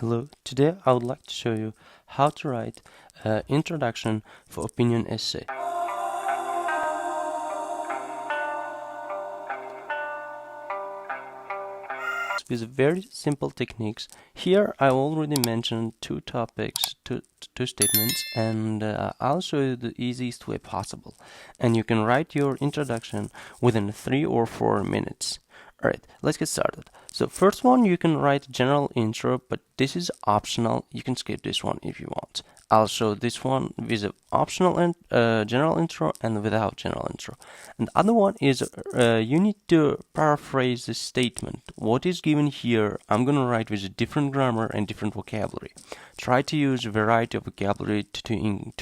Hello, today I would like to show you how to write an introduction for opinion essay. With very simple techniques. Here I already mentioned two topics, two statements, and I'll show you the easiest way possible. And you can write your introduction within 3 or 4 minutes. Alright, let's get started. So first one, you can write general intro, but this is optional. You can skip this one if you want. I'll show this one with an optional and general intro and without general intro. And the other one is you need to paraphrase the statement. What is given here, I'm going to write with a different grammar and different vocabulary. Try to use a variety of vocabulary to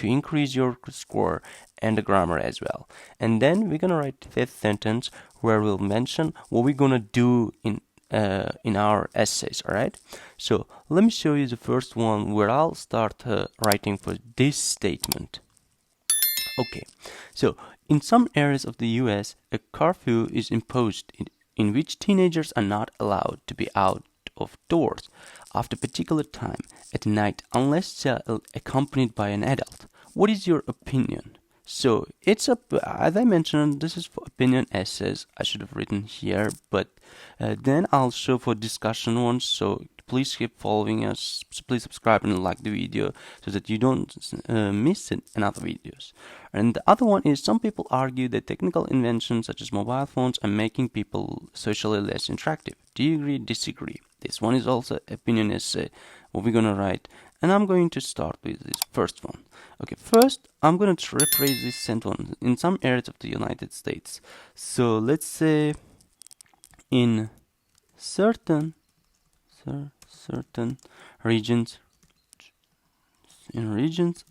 increase your score and the grammar as well. And then we're going to write the fifth sentence where we'll mention what we're going to do in our essays. All right, so let me show you the first one where I'll start writing for this statement. Okay, so in some areas of the US, a curfew is imposed in which teenagers are not allowed to be out of doors after a particular time at night unless they are accompanied by an adult. What is your opinion? So it's as I mentioned, this is for opinion essays. I should have written here, but then I'll show for discussion ones. So please keep following us. Please subscribe and like the video so that you don't miss it in other videos. And the other one is some people argue that technical inventions such as mobile phones are making people socially less interactive. Do you agree? Disagree? This one is also opinion essay. What we're gonna write, and I'm going to start with this first one. Okay, first I'm going to rephrase this sentence in some areas of the United States. So let's say in certain regions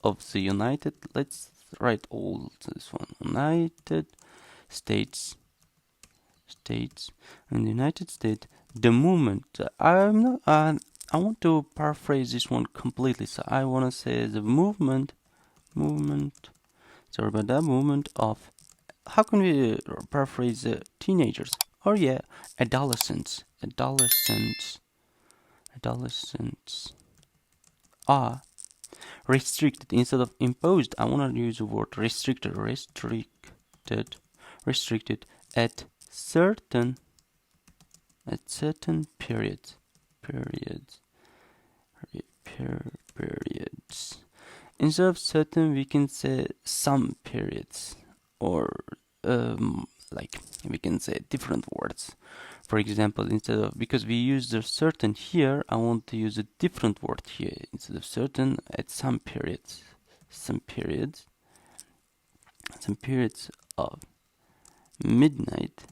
of the United, let's write all this one, United States, in the United States, the movement, I want to paraphrase this one completely. So I want to say the movement of, how can we paraphrase the teenagers? Or yeah, adolescents are restricted instead of imposed. I want to use the word restricted at certain periods. Instead of certain, we can say some periods, or like we can say different words. For example, instead of, because we use the certain here, I want to use a different word here. Instead of certain, at some periods of midnight,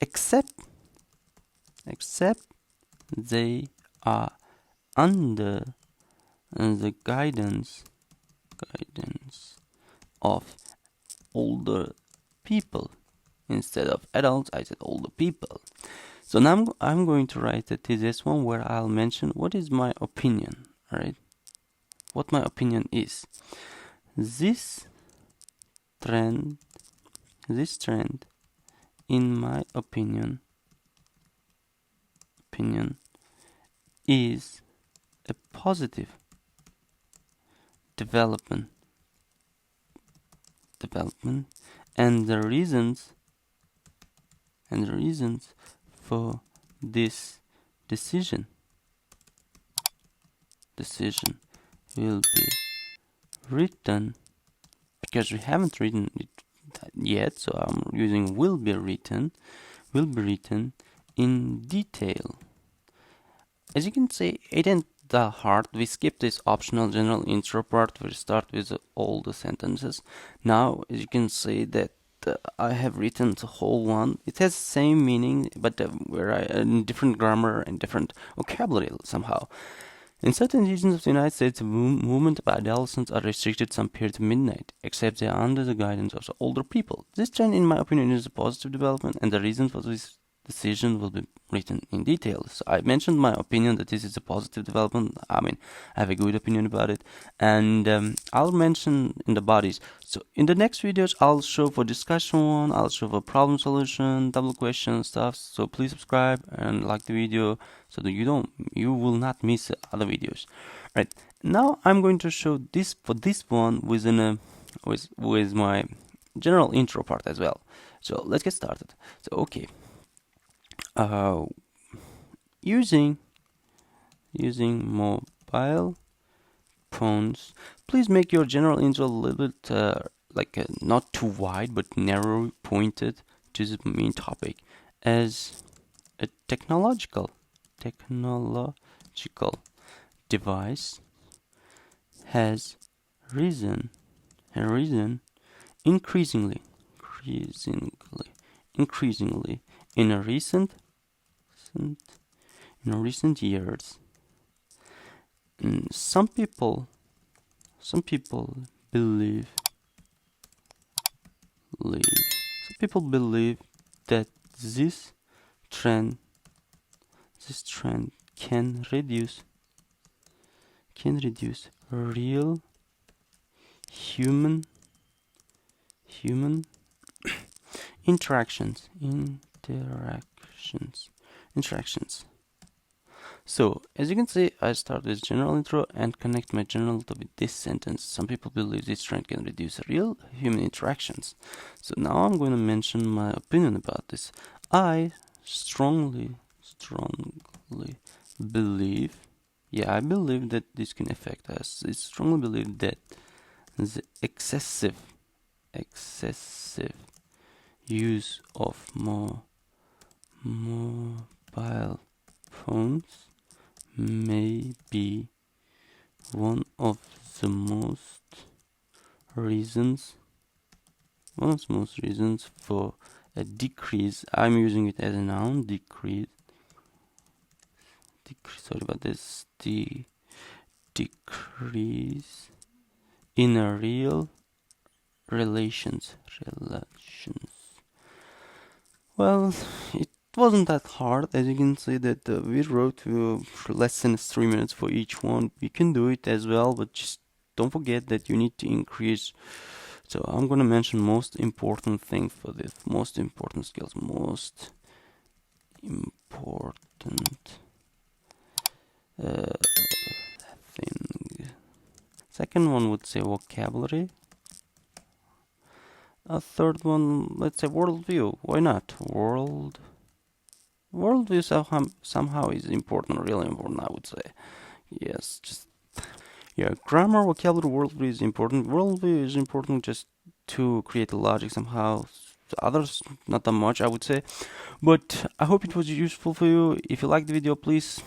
except they are under the guidance of older people. Instead of adults, I said older people. So now I'm going to write this one where I'll mention what is my opinion. All right, what my opinion is. This trend, in my opinion, is a positive development, and the reasons for this decision will be written, because we haven't written it yet, so I'm using will be written in detail. As you can see, it ain't that hard. We skip this optional general intro part. We start with all the sentences. Now, as you can see that I have written the whole one. It has the same meaning, but different grammar and different vocabulary somehow. In certain regions of the United States, the movement of adolescents are restricted some period of midnight, except they are under the guidance of the older people. This trend, in my opinion, is a positive development, and the reason for this decision will be written in detail. So I mentioned my opinion that this is a positive development. I mean, I have a good opinion about it, and I'll mention in the bodies. So in the next videos, I'll show for discussion one, I'll show for problem solution, double question stuff. So please subscribe and like the video so that you will not miss other videos. Right now, I'm going to show this for this one with my general intro part as well. So let's get started. So okay. Using mobile phones, please make your general intro a little bit not too wide but narrow pointed to the main topic. As a technological device has risen increasingly in recent years. Some people believe that this trend can reduce real human interactions. So as you can see, I start with general intro and connect my general to with this sentence. Some people believe this trend can reduce real human interactions. So now I'm going to mention my opinion about this. I strongly believe, I believe that this can affect us. I strongly believe that the excessive use of mobile phones may be one of the most reasons for a decrease. I'm using it as a noun, decrease, sorry about this, the decrease in a real relations. Well, it wasn't that hard. As you can see that we wrote less than 3 minutes for each one. You can do it as well, but just don't forget that you need to increase. So I'm going to mention most important thing for this, most important skills, most important thing. Second one would say vocabulary. A third one, let's say worldview. Why not? Worldview somehow is important, really important, I would say. Yes, grammar, vocabulary, worldview is important. Worldview is important just to create a logic somehow. Others, not that much, I would say. But I hope it was useful for you. If you liked the video, please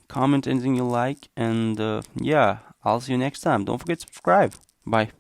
comment anything you like. And I'll see you next time. Don't forget to subscribe. Bye.